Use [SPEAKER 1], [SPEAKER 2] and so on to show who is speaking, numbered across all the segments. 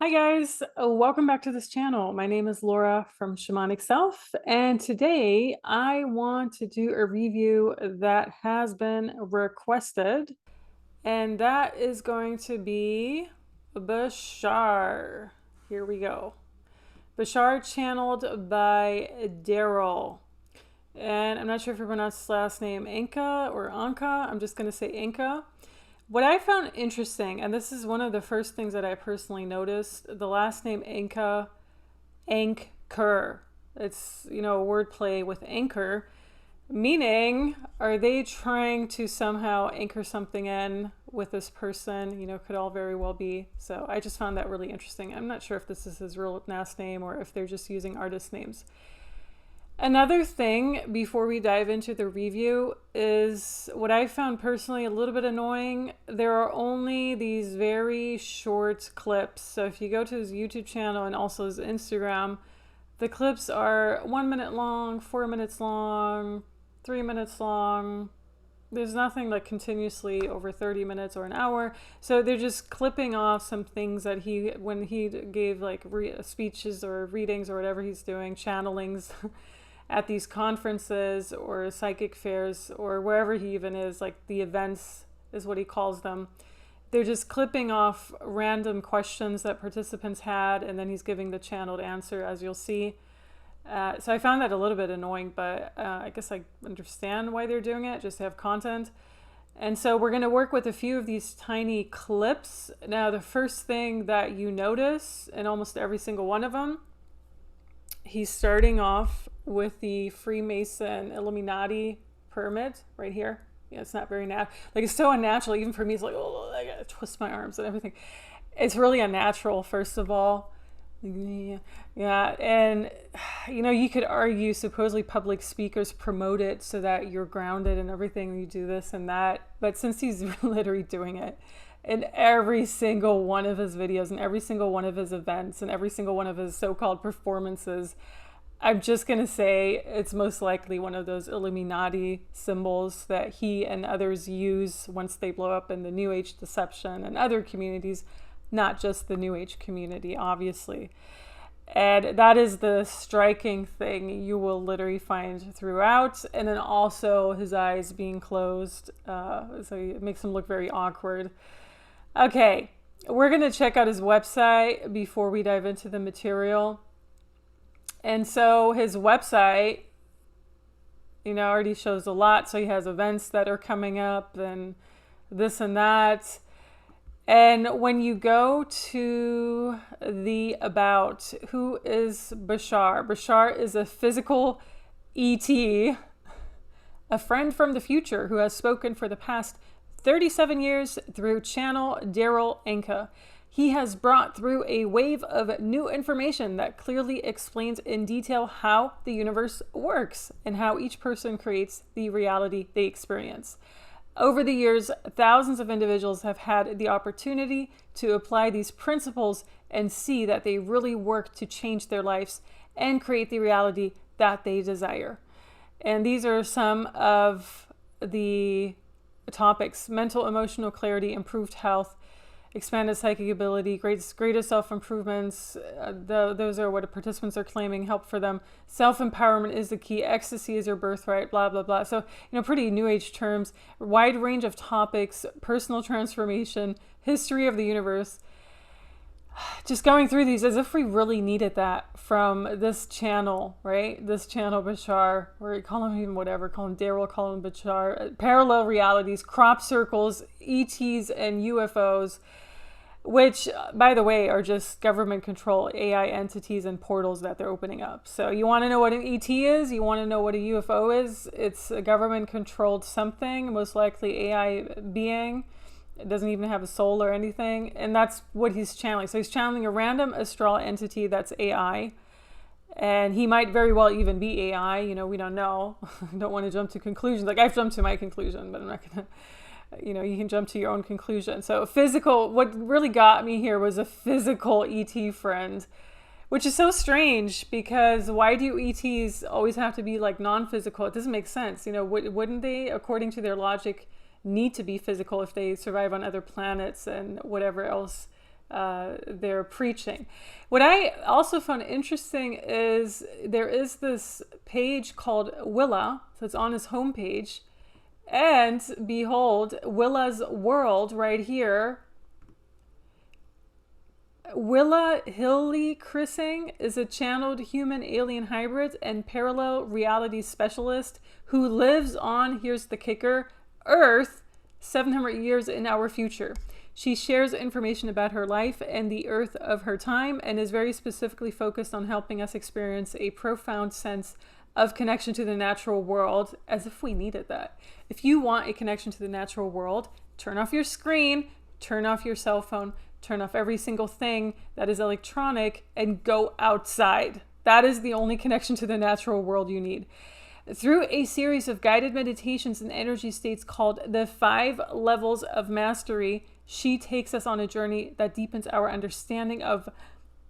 [SPEAKER 1] Hi guys, welcome back to this channel. My name is Laura from Shamanic Self, and today I want to do a review that has been requested, and that is going to be Bashar. Here we go. Bashar channeled by Darryl. And I'm not sure if you pronounce his last name Anka or Anka. I'm just going to say Anka. What I found interesting, and this is one of the first things that I personally noticed, the last name Anka, anchor. It's, a wordplay with anchor, meaning, are they trying to somehow anchor something in with this person? Could all very well be. So I just found that really interesting. I'm not sure if this is his real last name or if they're just using artist names. Another thing before we dive into the review is what I found personally a little bit annoying. There are only these very short clips. So if you go to his YouTube channel and also his Instagram, the clips are 1 minute long, 4 minutes long, 3 minutes long. There's nothing like continuously over 30 minutes or an hour. So they're just clipping off some things that when he gave like speeches or readings or whatever he's doing, channelings at these conferences or psychic fairs or wherever he even is, like the events is what he calls them. They're just clipping off random questions that participants had, and then he's giving the channeled answer, as you'll see. So I found that a little bit annoying, but I guess I understand why they're doing it, just to have content. And so we're going to work with a few of these tiny clips. Now, the first thing that you notice in almost every single one of them, he's starting off with the Freemason Illuminati pyramid right here. Yeah, it's not very natural. Like, it's so unnatural. Even for me, it's like, oh, I gotta twist my arms and everything. It's really unnatural, first of all. Yeah, and you could argue supposedly public speakers promote it so that you're grounded and everything. You do this and that, but since he's literally doing it in every single one of his videos and every single one of his events and every single one of his so-called performances, I'm just going to say it's most likely one of those Illuminati symbols that he and others use once they blow up in the New Age deception and other communities, not just the New Age community, obviously. And that is the striking thing you will literally find throughout. And then also his eyes being closed, so it makes him look very awkward. Okay, we're going to check out his website before we dive into the material. And so his website, already shows a lot. So he has events that are coming up and this and that. And when you go to the about, who is Bashar? Bashar is a physical E.T., a friend from the future who has spoken for the past 37 years through channel Darryl Anka. He has brought through a wave of new information that clearly explains in detail how the universe works and how each person creates the reality they experience. Over the years, thousands of individuals have had the opportunity to apply these principles and see that they really work to change their lives and create the reality that they desire. And these are some of the topics: mental, emotional clarity, improved health, expanded psychic ability, greater self-improvements. Those are what the participants are claiming help for them. Self-empowerment is the key. Ecstasy is your birthright, blah, blah, blah. So, pretty new age terms, wide range of topics, personal transformation, history of the universe. Just going through these as if we really needed that from this channel, right? This channel, Bashar, or call him even whatever, call him Darryl, call him Bashar. Parallel realities, crop circles, E.T.s, and UFOs, which, by the way, are just government control AI entities and portals that they're opening up. So you want to know what an E.T. is? You want to know what a UFO is? It's a government controlled something, most likely AI being. It doesn't even have a soul or anything. And that's what he's channeling. So he's channeling a random astral entity that's AI. And he might very well even be AI. We don't know. I don't want to jump to conclusions. Like, I've jumped to my conclusion, but I'm not going to, you can jump to your own conclusion. So what really got me here was a physical ET friend, which is so strange because why do ETs always have to be like non-physical? It doesn't make sense. Wouldn't they, according to their logic, need to be physical if they survive on other planets and whatever else they're preaching. What I also found interesting is there is this page called Willa, so it's on his homepage, and behold, Willa's world right here. Willa Hilly Chrising is a channeled human alien hybrid and parallel reality specialist who lives on, here's the kicker, Earth 700 years in our future. She shares information about her life and the Earth of her time and is very specifically focused on helping us experience a profound sense of connection to the natural world, as if we needed that. If you want a connection to the natural world, turn off your screen, turn off your cell phone, turn off every single thing that is electronic, and go outside. That is the only connection to the natural world you need. Through a series of guided meditations and energy states called the 5 Levels of Mastery, she takes us on a journey that deepens our understanding of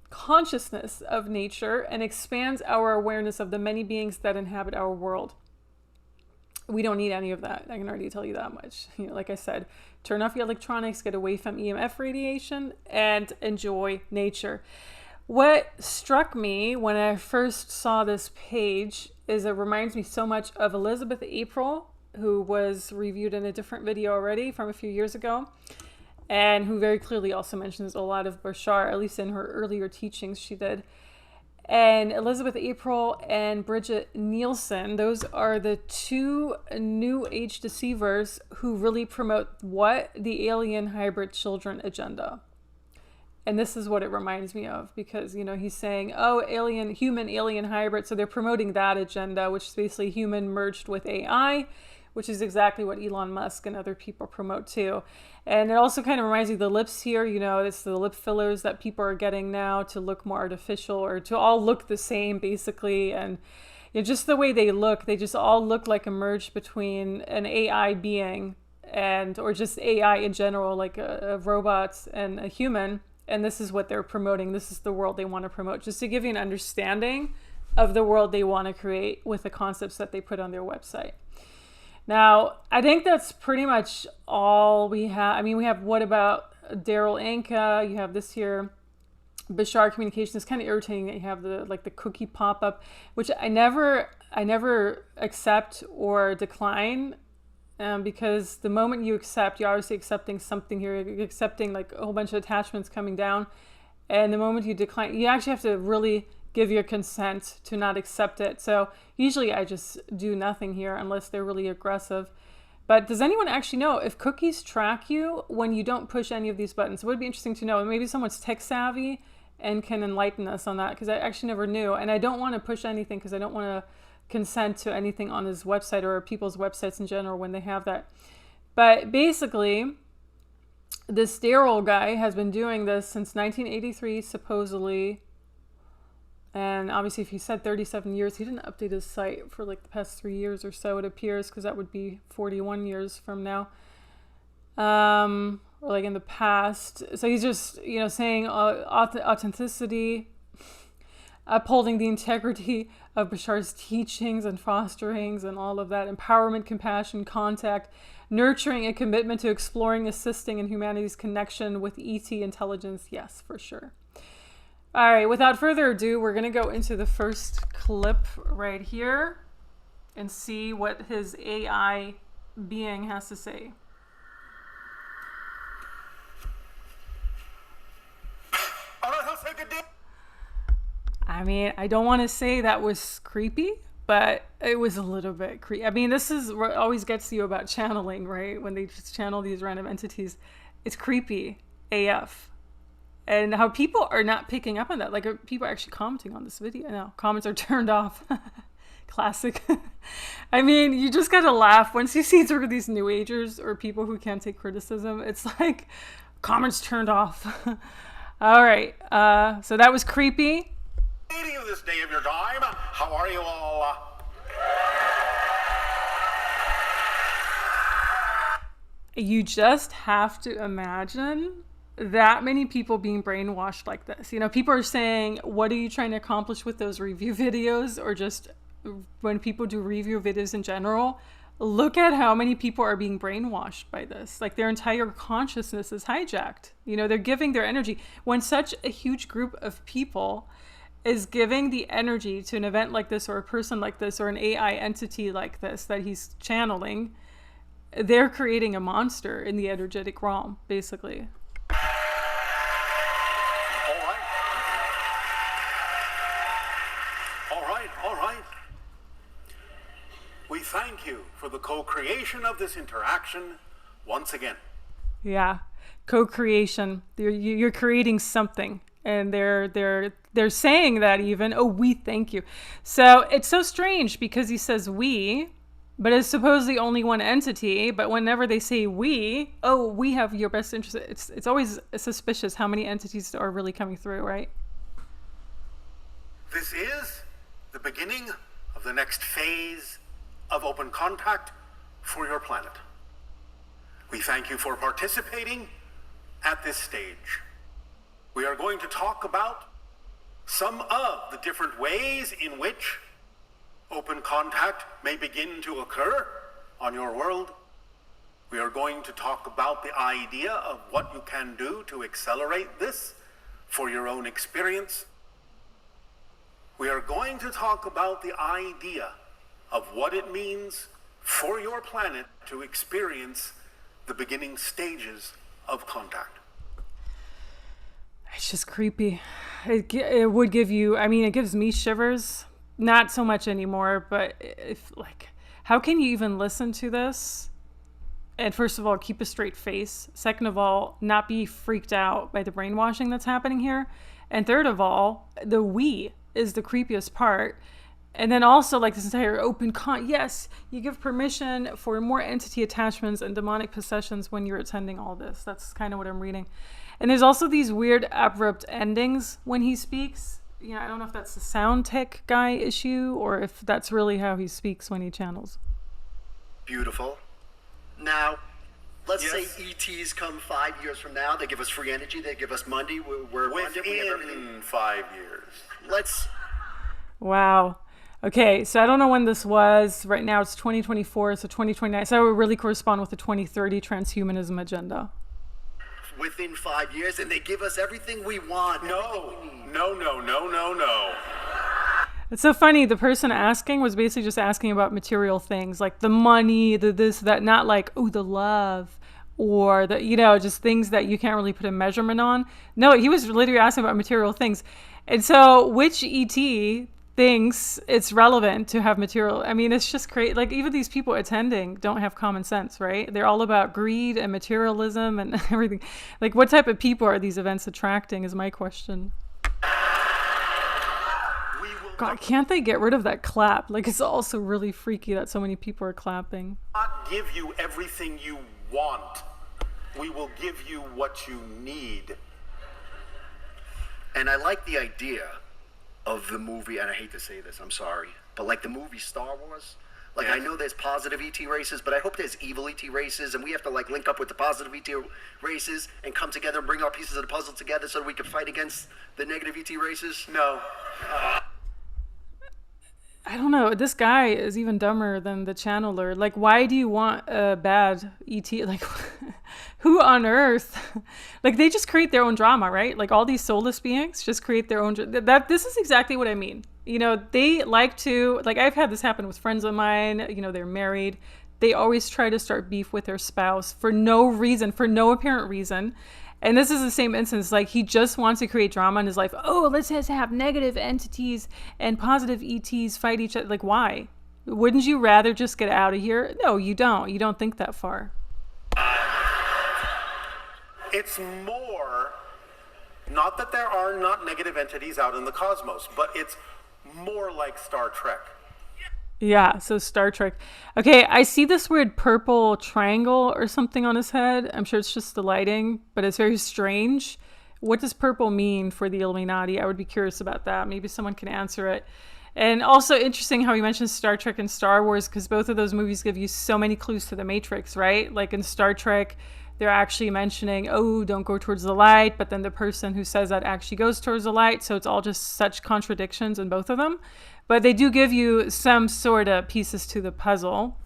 [SPEAKER 1] consciousness of nature and expands our awareness of the many beings that inhabit our world. We don't need any of that. I can already tell you that much. Like I said, turn off your electronics, get away from EMF radiation, and enjoy nature. What struck me when I first saw this page is it reminds me so much of Elizabeth April, who was reviewed in a different video already from a few years ago, and who very clearly also mentions a lot of Bashar, at least in her earlier teachings she did. And Elizabeth April and Bridget Nielsen, those are the 2 New Age deceivers who really promote what? The alien hybrid children agenda. And this is what it reminds me of, because, he's saying, oh, human alien hybrid. So they're promoting that agenda, which is basically human merged with AI, which is exactly what Elon Musk and other people promote too. And it also kind of reminds me of the lips here, it's the lip fillers that people are getting now to look more artificial or to all look the same basically. And just the way they look, they just all look like a merge between an AI being or just AI in general, like a robot and a human. And this is what they're promoting. This is the world they want to promote, just to give you an understanding of the world they want to create with the concepts that they put on their website. Now, I think that's pretty much all we have. I mean, we have what about Darryl Anka? You have this here, Bashar Communication. It's kind of irritating that you have the cookie pop-up, which I never accept or decline, because the moment you accept, you're obviously accepting something here. You're accepting like a whole bunch of attachments coming down, and the moment you decline, you actually have to really give your consent to not accept it. So usually I just do nothing here unless they're really aggressive. But does anyone actually know if cookies track you when you don't push any of these buttons? It would be interesting to know. Maybe someone's tech savvy and can enlighten us on that, because I actually never knew. And I don't want to push anything because I don't want to consent to anything on his website or people's websites in general when they have that. But basically, this Darryl guy has been doing this since 1983, supposedly. And obviously, if he said 37 years, he didn't update his site for like the past 3 years or so, it appears, because that would be 41 years from now. Or like in the past. So he's just, saying authenticity, upholding the integrity of Bashar's teachings and fosterings and all of that, empowerment, compassion, contact, nurturing a commitment to exploring, assisting in humanity's connection with E.T. intelligence. Yes, for sure. All right, without further ado, we're going to go into the first clip right here and see what his AI being has to say. I mean, I don't want to say that was creepy, but it was a little bit creepy. I mean, this is what always gets you about channeling, right? When they just channel these random entities, it's creepy AF. And how people are not picking up on that. Like, people are actually commenting on this video. No, comments are turned off. Classic. I mean, you just gotta laugh. Once you see sort of these New Agers or people who can't take criticism, it's like, comments turned off. All right. So that was creepy.
[SPEAKER 2] You this day of your time. How are you all?
[SPEAKER 1] You just have to imagine that many people being brainwashed like this. People are saying, what are you trying to accomplish with those review videos? Or just when people do review videos in general, look at how many people are being brainwashed by this. Like their entire consciousness is hijacked. You know, they're giving their energy. When such a huge group of people is giving the energy to an event like this, or a person like this, or an AI entity like this that he's channeling, they're creating a monster in the energetic realm, basically.
[SPEAKER 2] All right. We thank you for the co-creation of this interaction once again.
[SPEAKER 1] Yeah, co-creation. You're creating something, and they're saying that even. Oh, we thank you. So it's so strange because he says we, but it's supposedly only one entity. But whenever they say we, oh, we have your best interest. It's always suspicious how many entities are really coming through, right?
[SPEAKER 2] This is the beginning of the next phase of open contact for your planet. We thank you for participating at this stage. We are going to talk about some of the different ways in which open contact may begin to occur on your world. We are going to talk about the idea of what you can do to accelerate this for your own experience. We are going to talk about the idea of what it means for your planet to experience the beginning stages of contact.
[SPEAKER 1] It's just creepy. It would give you, I mean, it gives me shivers. Not so much anymore, but if like, how can you even listen to this? And first of all, keep a straight face. Second of all, not be freaked out by the brainwashing that's happening here. And third of all, the we is the creepiest part. And then also like this entire yes, you give permission for more entity attachments and demonic possessions when you're attending all this. That's kind of what I'm reading. And there's also these weird abrupt endings when he speaks. You know, I don't know if that's the sound tech guy issue or if that's really how he speaks when he channels.
[SPEAKER 3] Beautiful. Now, let's
[SPEAKER 2] Yes.
[SPEAKER 3] say E.T.s come 5 years from now. They give us free energy. They give us Monday. We're abundant. We have everything.
[SPEAKER 2] Within 5 years.
[SPEAKER 3] Let's.
[SPEAKER 1] Wow. Okay, so I don't know when this was. Right now it's 2024, so 2029. So that would really correspond with the 2030 transhumanism agenda.
[SPEAKER 3] Within 5 years, and they give us everything we want.
[SPEAKER 2] No.
[SPEAKER 1] It's so funny. The person asking was basically just asking about material things like the money, the this, that, not like, oh, the love or the, you know, just things that you can't really put a measurement on. No, he was literally asking about material things. And so which ET thinks it's relevant to have material? I mean, it's just crazy. Like even these people attending don't have common sense, right? They're all about greed and materialism and everything. Like what type of people are these events attracting is my question. God, can't they get rid of that clap? Like it's also really freaky that so many people are clapping.
[SPEAKER 2] Not give you everything you want. We will give you what you need.
[SPEAKER 3] And I like the idea of the movie, and I hate to say this, I'm sorry, but like the movie Star Wars. Like
[SPEAKER 2] Yes.
[SPEAKER 3] I know there's positive ET races, but I hope there's evil ET races, and we have to like link up with the positive ET races and come together and bring our pieces of the puzzle together so that we can fight against the negative ET races.
[SPEAKER 2] No.
[SPEAKER 1] I don't know. This guy is even dumber than the channeler. Like, why do you want a bad ET? Like, who on earth? Like, they just create their own drama, right? Like, all these soulless beings just create their own. This is exactly what I mean. You know, they like to, like, I've had this happen with friends of mine. You know, they're married. They always try to start beef with their spouse for no reason, for no apparent reason. And this is the same instance. Like, he just wants to create drama in his life. Oh, let's just have negative entities and positive ETs fight each other. Like, why? Wouldn't you rather just get out of here? No, you don't. You don't think that far.
[SPEAKER 2] It's more, not that there are not negative entities out in the cosmos, but it's more like Star Trek.
[SPEAKER 1] Yeah, so Star Trek. Okay, I see this weird purple triangle or something on his head. I'm sure it's just the lighting, but it's very strange. What does purple mean for the Illuminati? I would be curious about that. Maybe someone can answer it. And also interesting how he mentions Star Trek and Star Wars, because both of those movies give you so many clues to the Matrix, right? Like in Star Trek, they're actually mentioning, oh, don't go towards the light, but then the person who says that actually goes towards the light. So it's all just such contradictions in both of them. But they do give you some sort of pieces to the puzzle.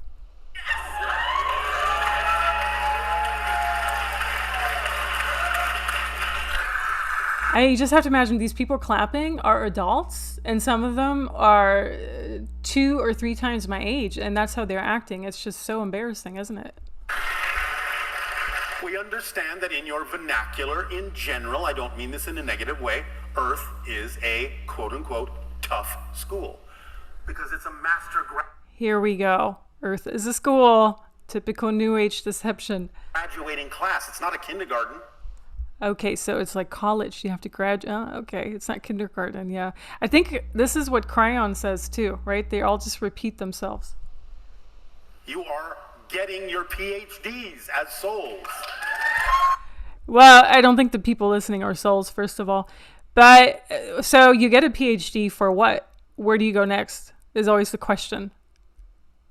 [SPEAKER 1] I just have to imagine these people clapping are adults, and some of them are 2 or 3 times my age, and that's how they're acting. It's just so embarrassing, isn't it?
[SPEAKER 2] We understand that in your vernacular, in general, I don't mean this in a negative way, Earth is a quote-unquote tough school. Because it's a
[SPEAKER 1] Here we go. Earth is a school. Typical New Age deception.
[SPEAKER 2] graduating class. It's not a kindergarten.
[SPEAKER 1] Okay, so it's like college. You have to graduate. Okay, it's not kindergarten. Yeah. I think this is what Cryon says too, right? They all just repeat themselves.
[SPEAKER 2] You are getting your PhDs as souls.
[SPEAKER 1] Well, I don't think the people listening are souls, first of all. But so you get a PhD for what? Where do you go next? Is always the question.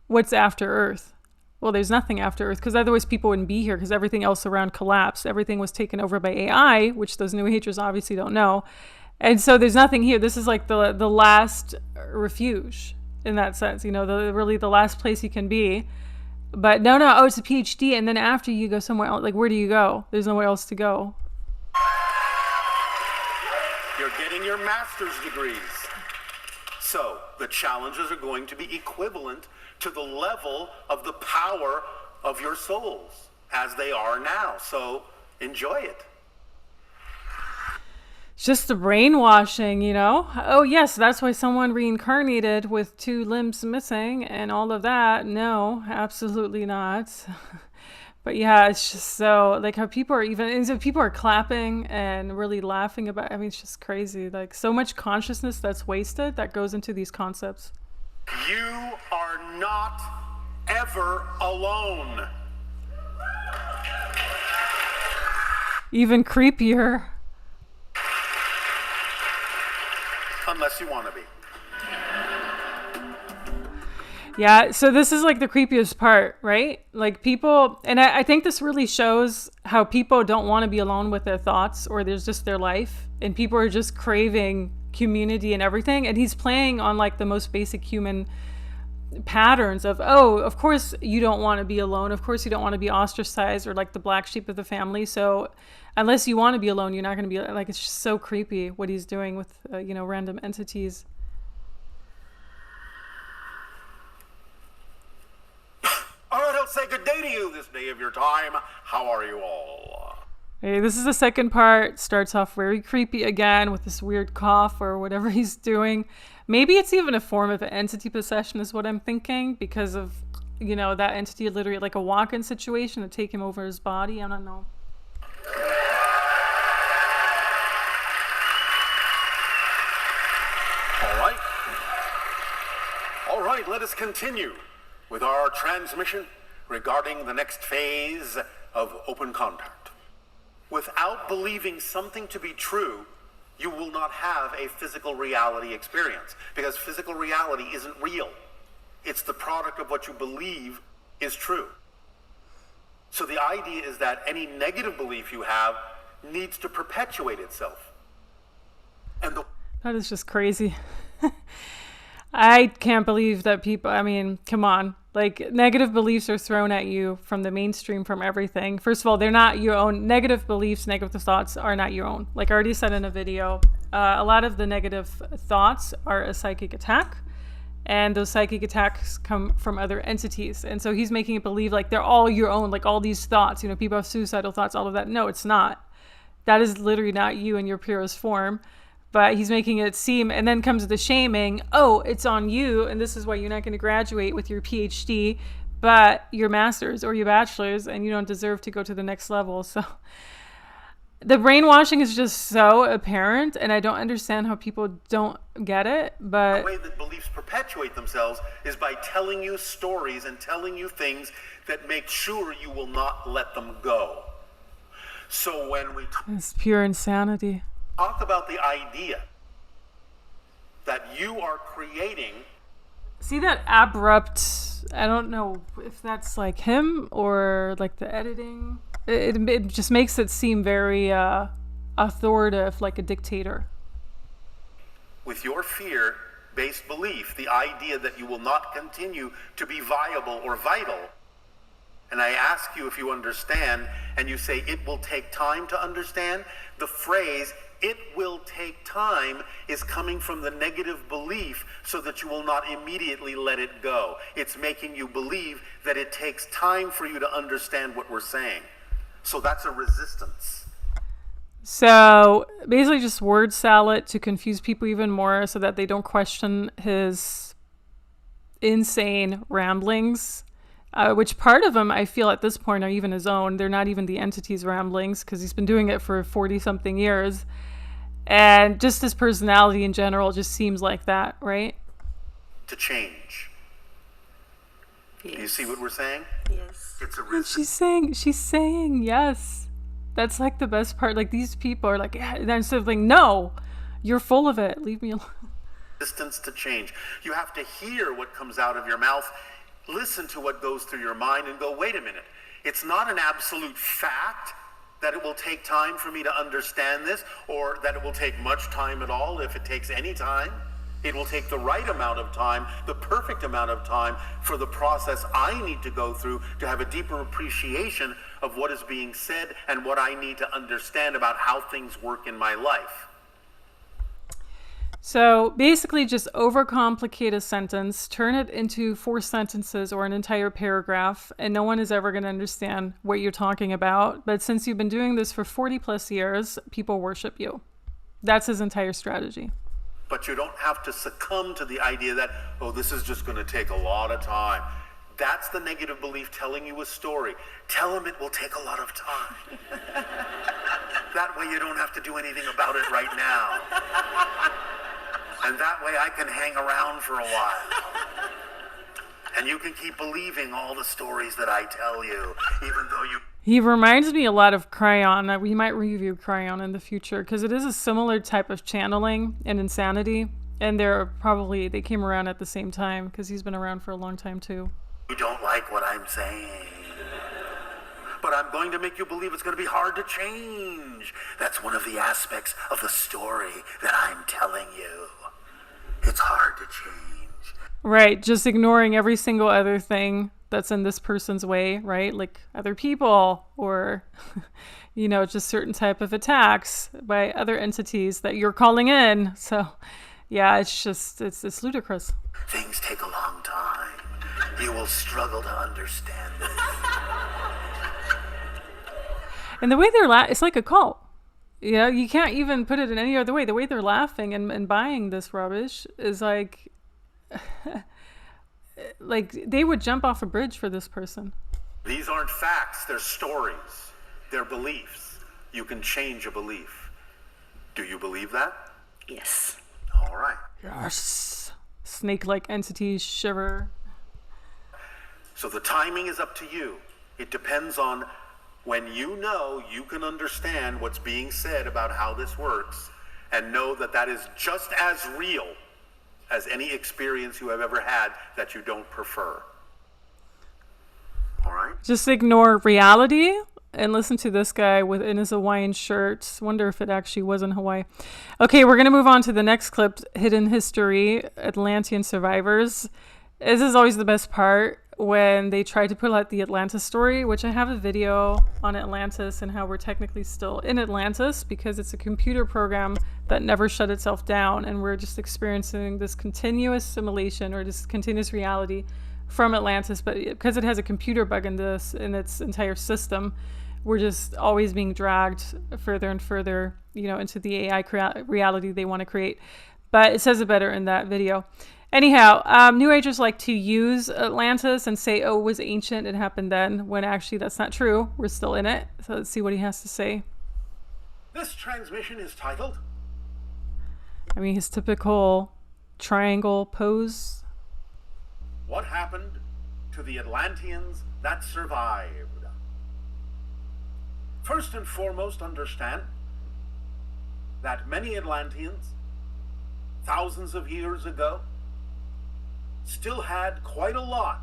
[SPEAKER 1] What's after Earth? Well, there's nothing after Earth, because otherwise people wouldn't be here, because everything else around collapsed. Everything was taken over by AI, which those New Agers obviously don't know. And so there's nothing here. This is like the last refuge in that sense, you know, really the last place you can be. But no, it's a PhD, and then after you go somewhere else, like where do you go? There's nowhere else to go.
[SPEAKER 2] You're getting your master's degrees. So the challenges are going to be equivalent to the level of the power of your souls as they are now. So enjoy it.
[SPEAKER 1] It's just the brainwashing, you know? Oh, yes, that's why someone reincarnated with 2 limbs missing and all of that. No, absolutely not. But yeah, it's just so, like how people are and so people are clapping and really laughing about, I mean, it's just crazy. Like so much consciousness that's wasted that goes into these concepts.
[SPEAKER 2] You are not ever alone.
[SPEAKER 1] Even creepier.
[SPEAKER 2] Unless you want to be.
[SPEAKER 1] Yeah, so this is like the creepiest part, right? Like people, and I think this really shows how people don't want to be alone with their thoughts, or there's just their life, and people are just craving community and everything. And he's playing on like the most basic human patterns of, oh, of course you don't want to be alone. Of course you don't want to be ostracized or like the black sheep of the family. So unless you want to be alone, you're not going to be like, it's just so creepy what he's doing with, random entities.
[SPEAKER 2] All right, I'll say good day to you this day of your time. How are you all?
[SPEAKER 1] Hey, this is the second part. Starts off very creepy again with this weird cough or whatever he's doing. Maybe it's even a form of entity possession is what I'm thinking, because of, that entity literally like a walk-in situation to take him over his body. I don't know.
[SPEAKER 2] All right, let us continue with our transmission regarding the next phase of open contact. Without believing something to be true, you will not have a physical reality experience, because physical reality isn't real. It's the product of what you believe is true. So the idea is that any negative belief you have needs to perpetuate itself. And
[SPEAKER 1] that is just crazy. I can't believe that people, I mean, come on. Like, negative beliefs are thrown at you from the mainstream, from everything. First of all, they're not your own. Negative beliefs, negative thoughts are not your own. Like I already said in a video, a lot of the negative thoughts are a psychic attack. And those psychic attacks come from other entities. And so he's making it believe like they're all your own, like all these thoughts. People have suicidal thoughts, all of that. No, it's not. That is literally not you in your purest form. But he's making it seem, and then comes the shaming, oh, it's on you, and this is why you're not going to graduate with your PhD, but your master's or your bachelor's, and you don't deserve to go to the next level. So the brainwashing is just so apparent, and I don't understand how people don't get it. But
[SPEAKER 2] the way that beliefs perpetuate themselves is by telling you stories and telling you things that make sure you will not let them go. So when we
[SPEAKER 1] it's pure insanity.
[SPEAKER 2] Talk about the idea that you are creating.
[SPEAKER 1] See that abrupt, I don't know if that's like him or like the editing. It just makes it seem very authoritative, like a dictator.
[SPEAKER 2] With your fear-based belief, the idea that you will not continue to be viable or vital. And I ask you if you understand, and you say it will take time to understand, the phrase "It will take time" is coming from the negative belief so that you will not immediately let it go. It's making you believe that it takes time for you to understand what we're saying. So that's a resistance.
[SPEAKER 1] So basically just word salad to confuse people even more so that they don't question his insane ramblings, which part of them I feel at this point are even his own. They're not even the entity's ramblings because he's been doing it for 40 something years. And just his personality in general just seems like that, right?
[SPEAKER 2] To change.
[SPEAKER 4] Yes.
[SPEAKER 2] You see what we're saying?
[SPEAKER 4] Yes.
[SPEAKER 2] It's a
[SPEAKER 1] And
[SPEAKER 2] resistance.
[SPEAKER 1] she's saying yes. That's like the best part. Like these people are like, yeah, and instead of like, no, you're full of it. Leave me alone.
[SPEAKER 2] Resistance to change. You have to hear what comes out of your mouth, listen to what goes through your mind, and go, wait a minute. It's not an absolute fact that it will take time for me to understand this, or that it will take much time at all. If it takes any time, it will take the right amount of time, the perfect amount of time for the process I need to go through to have a deeper appreciation of what is being said and what I need to understand about how things work in my life.
[SPEAKER 1] So basically just overcomplicate a sentence, turn it into 4 sentences or an entire paragraph, and no one is ever going to understand what you're talking about. But since you've been doing this for 40 plus years, people worship you. That's his entire strategy.
[SPEAKER 2] But you don't have to succumb to the idea that, oh, this is just going to take a lot of time. That's the negative belief telling you a story. Tell them it will take a lot of time. That way you don't have to do anything about it right now. And that way I can hang around for a while. And you can keep believing all the stories that I tell you, even though you...
[SPEAKER 1] He reminds me a lot of Cryon. We might review Cryon in the future because it is a similar type of channeling and insanity. And they came around at the same time because he's been around for a long time too.
[SPEAKER 2] You don't like what I'm saying. But I'm going to make you believe it's going to be hard to change. That's one of the aspects of the story that I'm telling you. It's hard to change.
[SPEAKER 1] Right, just ignoring every single other thing that's in this person's way, right? Like other people or, just certain type of attacks by other entities that you're calling in. So, yeah, it's ludicrous.
[SPEAKER 2] Things take a long time. You will struggle to understand this.
[SPEAKER 1] And the way they're it's like a cult. You can't even put it in any other way. The way they're laughing and buying this rubbish is like, like they would jump off a bridge for this person.
[SPEAKER 2] These aren't facts, they're stories. They're beliefs. You can change a belief. Do you believe that?
[SPEAKER 4] Yes.
[SPEAKER 2] All right.
[SPEAKER 1] Yes. Snake-like entities shiver.
[SPEAKER 2] So the timing is up to you. It depends on when you know you can understand what's being said about how this works and know that that is just as real as any experience you have ever had that you don't prefer. All right?
[SPEAKER 1] Just ignore reality and listen to this guy in his Hawaiian shirt. Wonder if it actually was in Hawaii. Okay, we're going to move on to the next clip, Hidden History, Atlantean Survivors. This is always the best part when they try to pull out the Atlantis story, which I have a video on Atlantis and how we're technically still in Atlantis because it's a computer program that never shut itself down, and we're just experiencing this continuous simulation or this continuous reality from Atlantis. But because it has a computer bug in its entire system, we're just always being dragged further and further, into the AI reality they want to create. But it says it better in that video. Anyhow, New Agers like to use Atlantis and say, oh, it was ancient, it happened then, when actually that's not true. We're still in it. So let's see what he has to say.
[SPEAKER 2] This transmission is titled...
[SPEAKER 1] His typical triangle pose.
[SPEAKER 2] What happened to the Atlanteans that survived? First and foremost, understand that many Atlanteans, thousands of years ago, still had quite a lot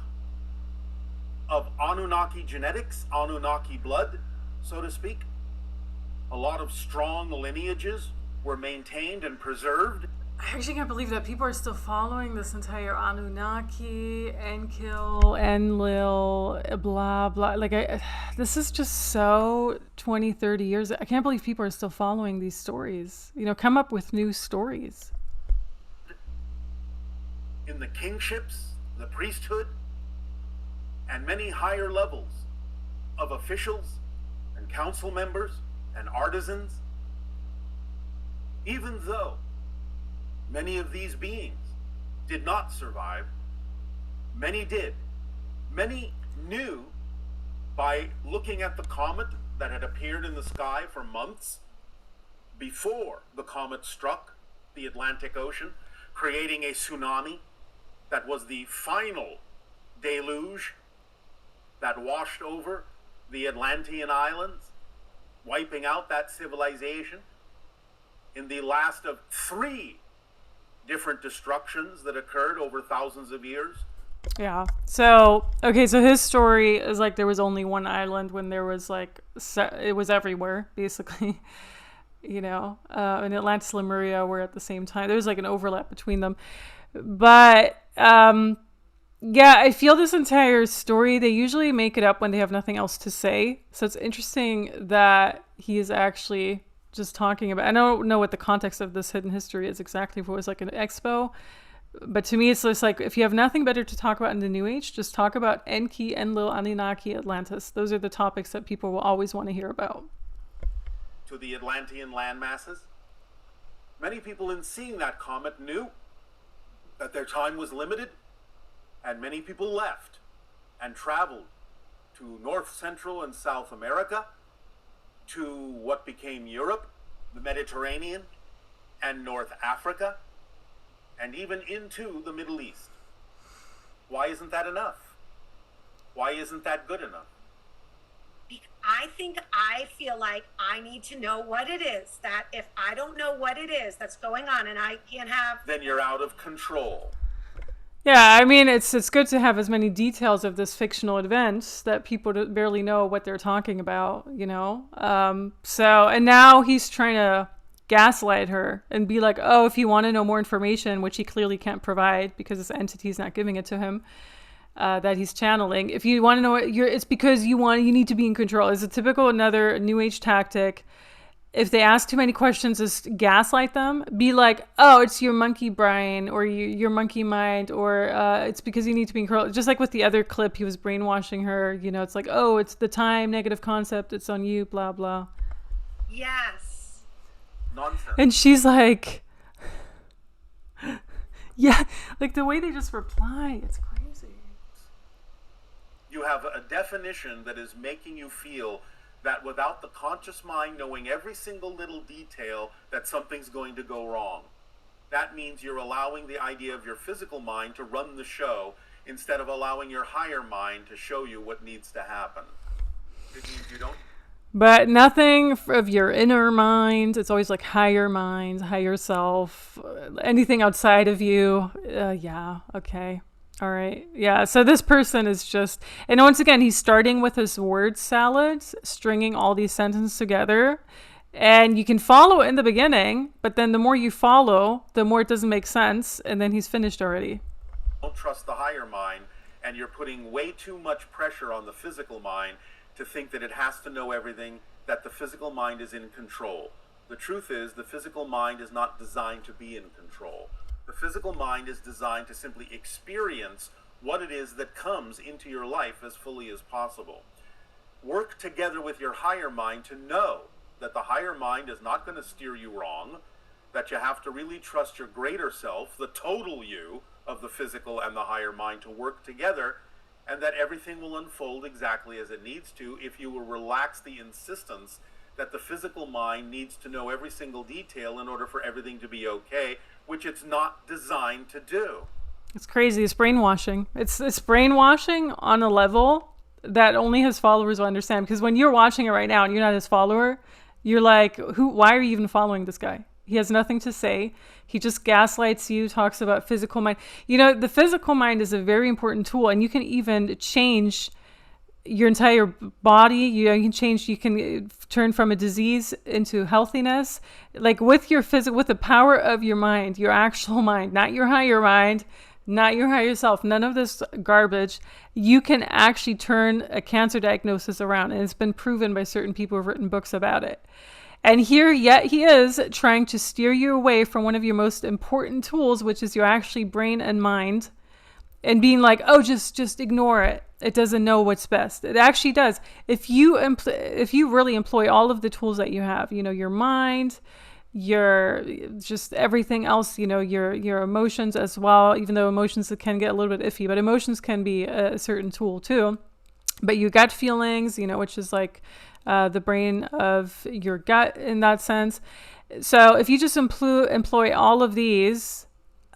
[SPEAKER 2] of Anunnaki genetics, Anunnaki blood, so to speak. A lot of strong lineages were maintained and preserved,
[SPEAKER 1] I actually can't believe that people are still following this entire Anunnaki, Enkill, Enlil, blah, blah. Like, this is just so 20, 30 years. I can't believe people are still following these stories. You know, come up with new stories.
[SPEAKER 2] In the kingships, the priesthood, and many higher levels of officials and council members and artisans, even though many of these beings did not survive, many did. Many knew by looking at the comet that had appeared in the sky for months before the comet struck the Atlantic Ocean, creating a tsunami that was the final deluge that washed over the Atlantean islands, wiping out that civilization in the last of 3 different destructions that occurred over thousands of years.
[SPEAKER 1] Yeah. So, okay, so his story is like there was only one island when there was like, it was everywhere, basically. You know, and Atlantis, Lemuria were at the same time. There was like an overlap between them. But, yeah, I feel this entire story, they usually make it up when they have nothing else to say. So it's interesting that he is actually just talking about, I don't know what the context of this hidden history is exactly, if it was like an expo, but to me it's just like, if you have nothing better to talk about in the New Age, just talk about Enki, Enlil, Anunnaki, Atlantis. Those are the topics that people will always want to hear about.
[SPEAKER 2] To the Atlantean land masses, many people in seeing that comet knew that their time was limited, and many people left and traveled to North, Central, and South America, to what became Europe, the Mediterranean, and North Africa, and even into the Middle East. Why isn't that enough? Why isn't that good enough?
[SPEAKER 5] I feel like I need to know what it is. That if I don't know what it is that's going on and I can't have...
[SPEAKER 2] Then you're out of control.
[SPEAKER 1] Yeah, I mean, it's good to have as many details of this fictional event that people barely know what they're talking about, you know? So, and now he's trying to gaslight her and be like, oh, if you want to know more information, which he clearly can't provide because this entity's not giving it to him, that he's channeling. If you want to know what it's because you need to be in control. It's a typical another New Age tactic. If they ask too many questions, just gaslight them. Be like, oh, it's your monkey brain or your monkey mind, or it's because you need to be in control. Just like with the other clip, he was brainwashing her. You know, it's like, oh, it's the time, negative concept. It's on you, blah, blah.
[SPEAKER 5] Yes.
[SPEAKER 2] Nonsense.
[SPEAKER 1] And she's like, yeah, like the way they just reply, it's crazy.
[SPEAKER 2] You have a definition that is making you feel that without the conscious mind knowing every single little detail, that something's going to go wrong. That means you're allowing the idea of your physical mind to run the show instead of allowing your higher mind to show you what needs to happen. It means you don't...
[SPEAKER 1] But nothing of your inner mind. It's always like higher mind, higher self, anything outside of you. Yeah, okay. All right. Yeah. So this person is just, and once again, he's starting with his word salads, stringing all these sentences together. And you can follow in the beginning, but then the more you follow, the more it doesn't make sense. And then he's finished already.
[SPEAKER 2] Don't trust the higher mind, and you're putting way too much pressure on the physical mind to think that it has to know everything, that the physical mind is in control. The truth is, the physical mind is not designed to be in control. The physical mind is designed to simply experience what it is that comes into your life as fully as possible. Work together with your higher mind to know that the higher mind is not going to steer you wrong, that you have to really trust your greater self, the total you of the physical and the higher mind, to work together, and that everything will unfold exactly as it needs to if you will relax the insistence that the physical mind needs to know every single detail in order for everything to be okay, which it's not designed to do.
[SPEAKER 1] It's crazy. It's brainwashing. It's brainwashing on a level that only his followers will understand. Because when you're watching it right now and you're not his follower, you're like, why are you even following this guy? He has nothing to say. He just gaslights you, talks about physical mind. You know, the physical mind is a very important tool, and you can even change your entire body. You can change, you can turn from a disease into healthiness, like with your physical, with the power of your mind, your actual mind, not your higher mind, not your higher self, none of this garbage. You can actually turn a cancer diagnosis around, and it's been proven by certain people who've written books about it. And here, yet he is trying to steer you away from one of your most important tools, which is your actually brain and mind, and being like, oh, just ignore it. It doesn't know what's best. It actually does. If you really employ all of the tools that you have, your mind, your just everything else, your emotions as well, even though emotions can get a little bit iffy, but emotions can be a certain tool too. But your gut feelings, which is like the brain of your gut in that sense. So if you just employ all of these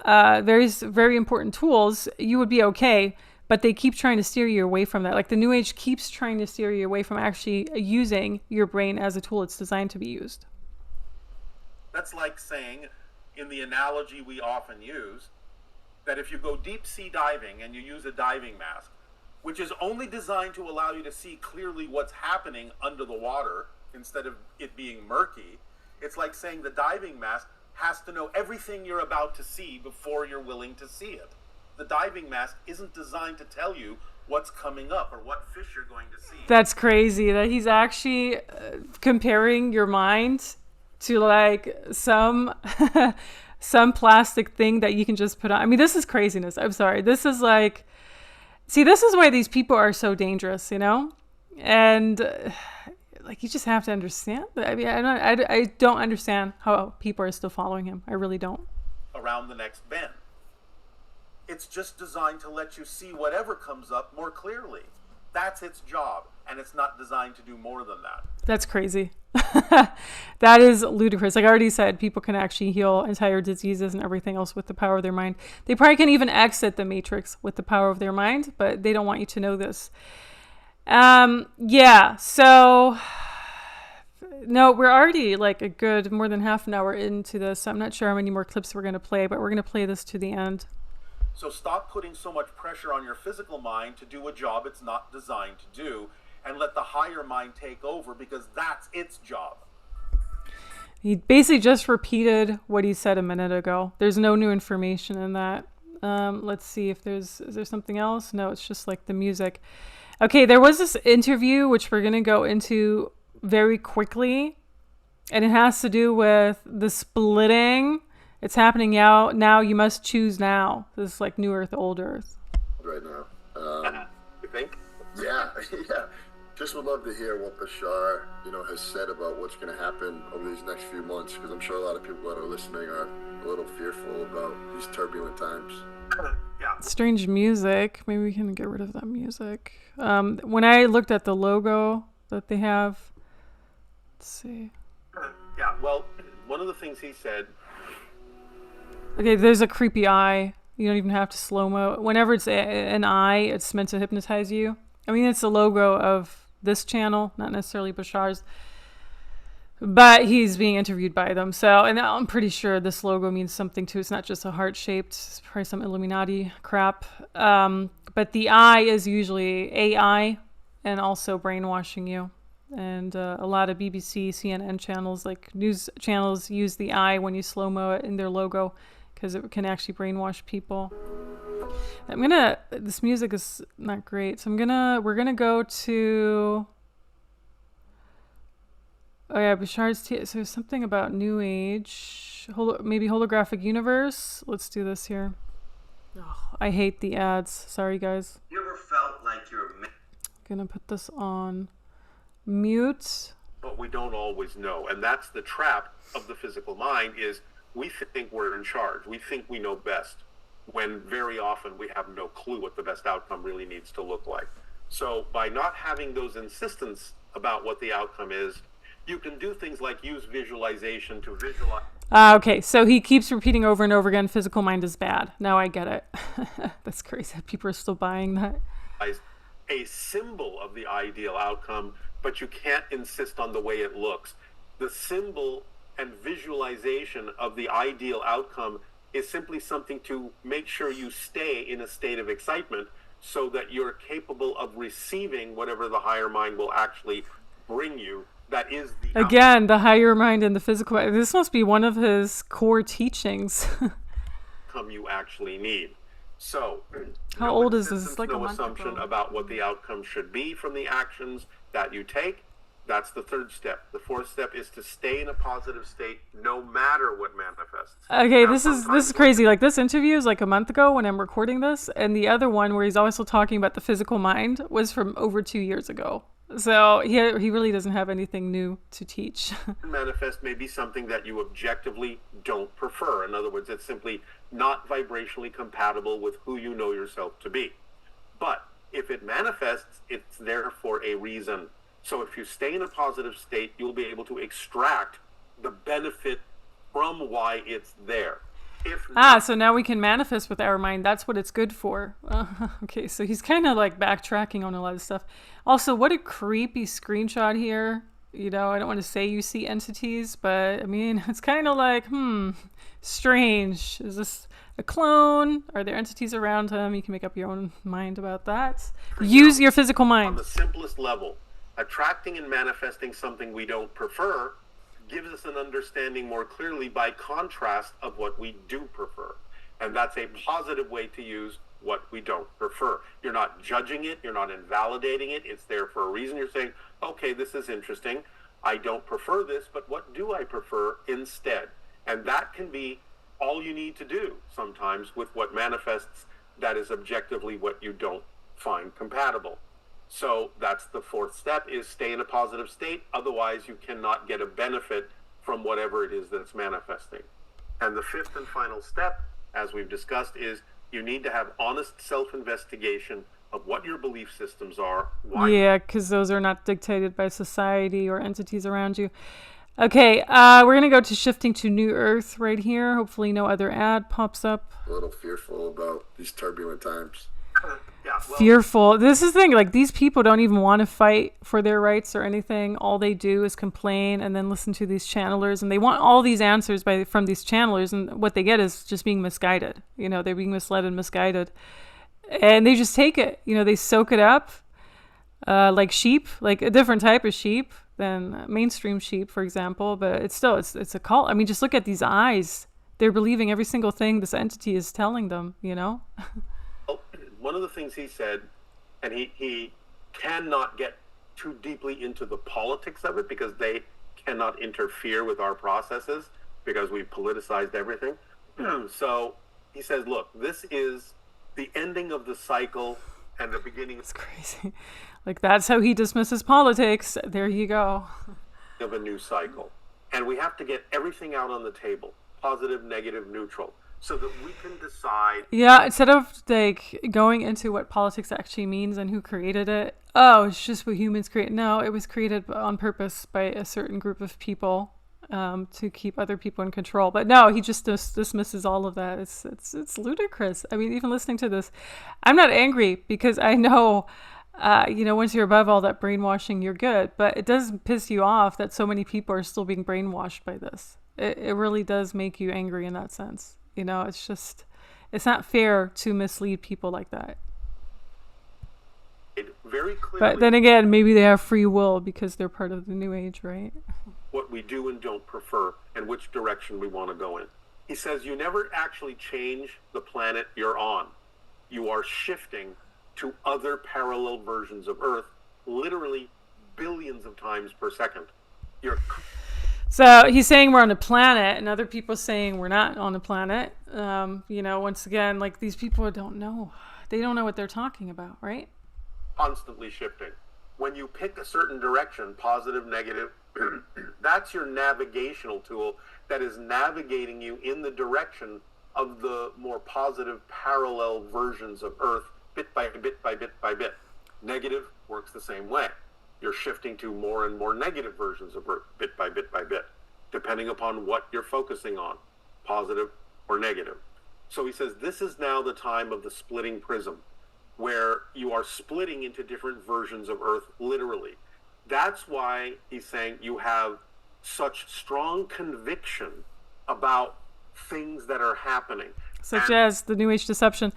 [SPEAKER 1] very important tools, you would be okay. But they keep trying to steer you away from that. Like the New Age keeps trying to steer you away from actually using your brain as a tool it's designed to be used.
[SPEAKER 2] That's like saying, in the analogy we often use, that if you go deep sea diving and you use a diving mask, which is only designed to allow you to see clearly what's happening under the water instead of it being murky, it's like saying the diving mask has to know everything you're about to see before you're willing to see it. The diving mask isn't designed to tell you what's coming up or what fish you're going to see.
[SPEAKER 1] That's crazy that he's actually comparing your mind to like some plastic thing that you can just put on. I mean, this is craziness. I'm sorry. This is like, see, this is why these people are so dangerous, and like, you just have to understand. I mean, I don't understand how people are still following him. I really don't.
[SPEAKER 2] Around the next bend. It's just designed to let you see whatever comes up more clearly. That's its job, and it's not designed to do more than that.
[SPEAKER 1] That's crazy. That is ludicrous. Like I already said, people can actually heal entire diseases and everything else with the power of their mind. They probably can even exit the matrix with the power of their mind, but they don't want you to know this. Yeah, so no, we're already like a good more than half an hour into this. So I'm not sure how many more clips we're going to play, but we're going to play this to the end.
[SPEAKER 2] So stop putting so much pressure on your physical mind to do a job it's not designed to do, and let the higher mind take over, because that's its job.
[SPEAKER 1] He basically just repeated what he said a minute ago. There's no new information in that. Let's see if is there something else? No, it's just like the music. Okay, there was this interview, which we're going to go into very quickly, and it has to do with the splitting. It's happening now. You must choose now. This is like New Earth, Old Earth.
[SPEAKER 6] Right now.
[SPEAKER 2] You think?
[SPEAKER 6] Yeah. Just would love to hear what Bashar, has said about what's going to happen over these next few months, because I'm sure a lot of people that are listening are a little fearful about these turbulent times.
[SPEAKER 2] Yeah.
[SPEAKER 1] Strange music. Maybe we can get rid of that music. When I looked at the logo that they have, let's see.
[SPEAKER 2] Yeah. Well, one of the things he said.
[SPEAKER 1] Okay, there's a creepy eye. You don't even have to slow-mo. Whenever it's an eye, it's meant to hypnotize you. I mean, it's the logo of this channel, not necessarily Bashar's. But he's being interviewed by them. So, and I'm pretty sure this logo means something too. It's not just a heart-shaped, it's probably some Illuminati crap. But the eye is usually AI and also brainwashing you. And a lot of BBC, CNN channels, like news channels, use the eye when you slow-mo it in their logo, because it can actually brainwash people. This music is not great. So we're gonna go to, oh yeah, Bashar's, so there's something about New Age, maybe holographic universe. Let's do this here. Oh, I hate the ads. Sorry guys.
[SPEAKER 3] You ever felt like you're...
[SPEAKER 1] Gonna put this on mute.
[SPEAKER 2] But we don't always know, and that's the trap of the physical mind, is we think we're in charge. We think we know best, when very often we have no clue what the best outcome really needs to look like. So by not having those insistence about what the outcome is, you can do things like use visualization to visualize.
[SPEAKER 1] Okay, so he keeps repeating over and over again, physical mind is bad. Now I get it. That's crazy. People are still buying that.
[SPEAKER 2] A symbol of the ideal outcome, but you can't insist on the way it looks. The symbol and visualization of the ideal outcome is simply something to make sure you stay in a state of excitement, so that you're capable of receiving whatever the higher mind will actually bring you. That is the
[SPEAKER 1] Again, the higher mind and the physical. This must be one of his core teachings.
[SPEAKER 2] outcome you actually need. So,
[SPEAKER 1] how
[SPEAKER 2] no
[SPEAKER 1] old is this?
[SPEAKER 2] insistence,
[SPEAKER 1] Like
[SPEAKER 2] no
[SPEAKER 1] a month
[SPEAKER 2] assumption
[SPEAKER 1] ago.
[SPEAKER 2] about what the outcome should be from the actions that you take. That's the third step. The fourth step is to stay in a positive state no matter what manifests.
[SPEAKER 1] Okay,
[SPEAKER 2] Now,
[SPEAKER 1] this is
[SPEAKER 2] sometimes
[SPEAKER 1] crazy. Like, this interview is like a month ago when I'm recording this, and the other one where he's also talking about the physical mind was from over 2 years ago. So he really doesn't have anything new to teach.
[SPEAKER 2] manifest may be something that you objectively don't prefer. In other words, it's simply not vibrationally compatible with who you know yourself to be. But if it manifests, it's there for a reason. So if you stay in a positive state, you'll be able to extract the benefit from why it's there. If not,
[SPEAKER 1] So now we can manifest with our mind. That's what it's good for. Okay, so he's kind of like backtracking on a lot of stuff. Also, what a creepy screenshot here. You know, I don't want to say you see entities, but I mean, it's kind of like, strange. Is this a clone? Are there entities around him? You can make up your own mind about that. Use your physical
[SPEAKER 2] on
[SPEAKER 1] mind.
[SPEAKER 2] the simplest level, attracting and manifesting something we don't prefer gives us an understanding more clearly by contrast of what we do prefer. And that's a positive way to use what we don't prefer. You're not judging it, you're not invalidating it, it's there for a reason. You're saying, okay, this is interesting. I don't prefer this, but what do I prefer instead? And that can be all you need to do sometimes with what manifests that is objectively what you don't find compatible. So that's the fourth step, is stay in a positive state. Otherwise, you cannot get a benefit from whatever it is that's manifesting. And the fifth and final step, as we've discussed, is you need to have honest self-investigation of what your belief systems are. Why
[SPEAKER 1] Yeah, because those are not dictated by society or entities around you. Okay, we're going to go to shifting to New Earth right here. Hopefully no other ad pops up.
[SPEAKER 6] A little fearful about these turbulent times.
[SPEAKER 2] Yeah, well,
[SPEAKER 1] Fearful. This is the thing, like, these people don't even want to fight for their rights or anything. All they do is complain and then listen to these channelers, and they want all these answers from these channelers, and what they get is just being misguided. You know, they're being misled and misguided, and they just take it. You know, they soak it up like sheep, like a different type of sheep than mainstream sheep, for example, but it's a cult. I mean, just look at these eyes. They're believing every single thing this entity is telling them, you know?
[SPEAKER 2] one of the things he said, and he cannot get too deeply into the politics of it because they cannot interfere with our processes because we've politicized everything. So he says, look, this is the ending of the cycle and the beginning
[SPEAKER 1] It's crazy. Like, that's how he dismisses politics. There you go.
[SPEAKER 2] of a new cycle. And we have to get everything out on the table, positive, negative, neutral, so that we can decide.
[SPEAKER 1] Yeah, instead of like going into what politics actually means and who created it, it's just what humans create. No, it was created on purpose by a certain group of people to keep other people in control. But no, he just dismisses all of that. It's ludicrous. I mean, even listening to this, I'm not angry because I know, once you're above all that brainwashing, you're good. But it does piss you off that so many people are still being brainwashed by this. It really does make you angry in that sense. You know, it's not fair to mislead people like that.
[SPEAKER 2] Very clearly,
[SPEAKER 1] But then again, maybe they have free will because they're part of the new age, right?
[SPEAKER 2] what we do and don't prefer and which direction we want to go in. He says you never actually change the planet you're on. You are shifting to other parallel versions of Earth, literally billions of times per second.
[SPEAKER 1] So he's saying we're on a planet, and other people saying we're not on a planet. Once again, like, these people don't know. They don't know what they're talking about, right?
[SPEAKER 2] Constantly shifting. When you pick a certain direction, positive, negative, that's your navigational tool that is navigating you in the direction of the more positive parallel versions of Earth, bit by bit by bit by bit. Negative works the same way. You're shifting to more and more negative versions of Earth, bit by bit by bit, depending upon what you're focusing on, positive or negative. So he says this is now the time of the splitting prism, where you are splitting into different versions of Earth, literally. That's why he's saying you have such strong conviction about things that are happening.
[SPEAKER 1] Such as the New Age deception.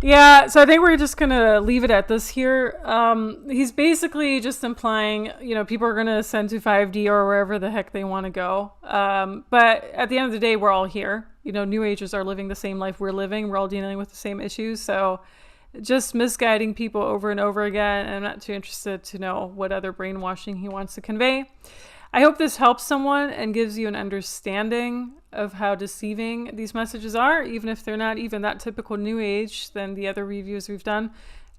[SPEAKER 1] Yeah, so I think we're just gonna leave it at this here. He's basically just implying, you know, people are gonna ascend to 5D or wherever the heck they want to go. But at the end of the day, we're all here. You know, New Agers are living the same life we're living. We're all dealing with the same issues. So just misguiding people over and over again. And I'm not too interested to know what other brainwashing he wants to convey. I hope this helps someone and gives you an understanding of how deceiving these messages are, even if they're not even that typical New Age than the other reviews we've done.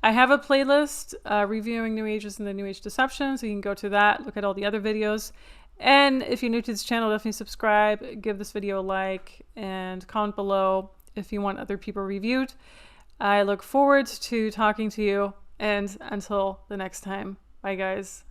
[SPEAKER 1] I have a playlist reviewing New Ages and the New Age deception, so you can go to that, look at all the other videos. And if you're new to this channel, definitely subscribe, give this video a like, and comment below if you want other people reviewed. I look forward to talking to you, and until the next time, bye guys.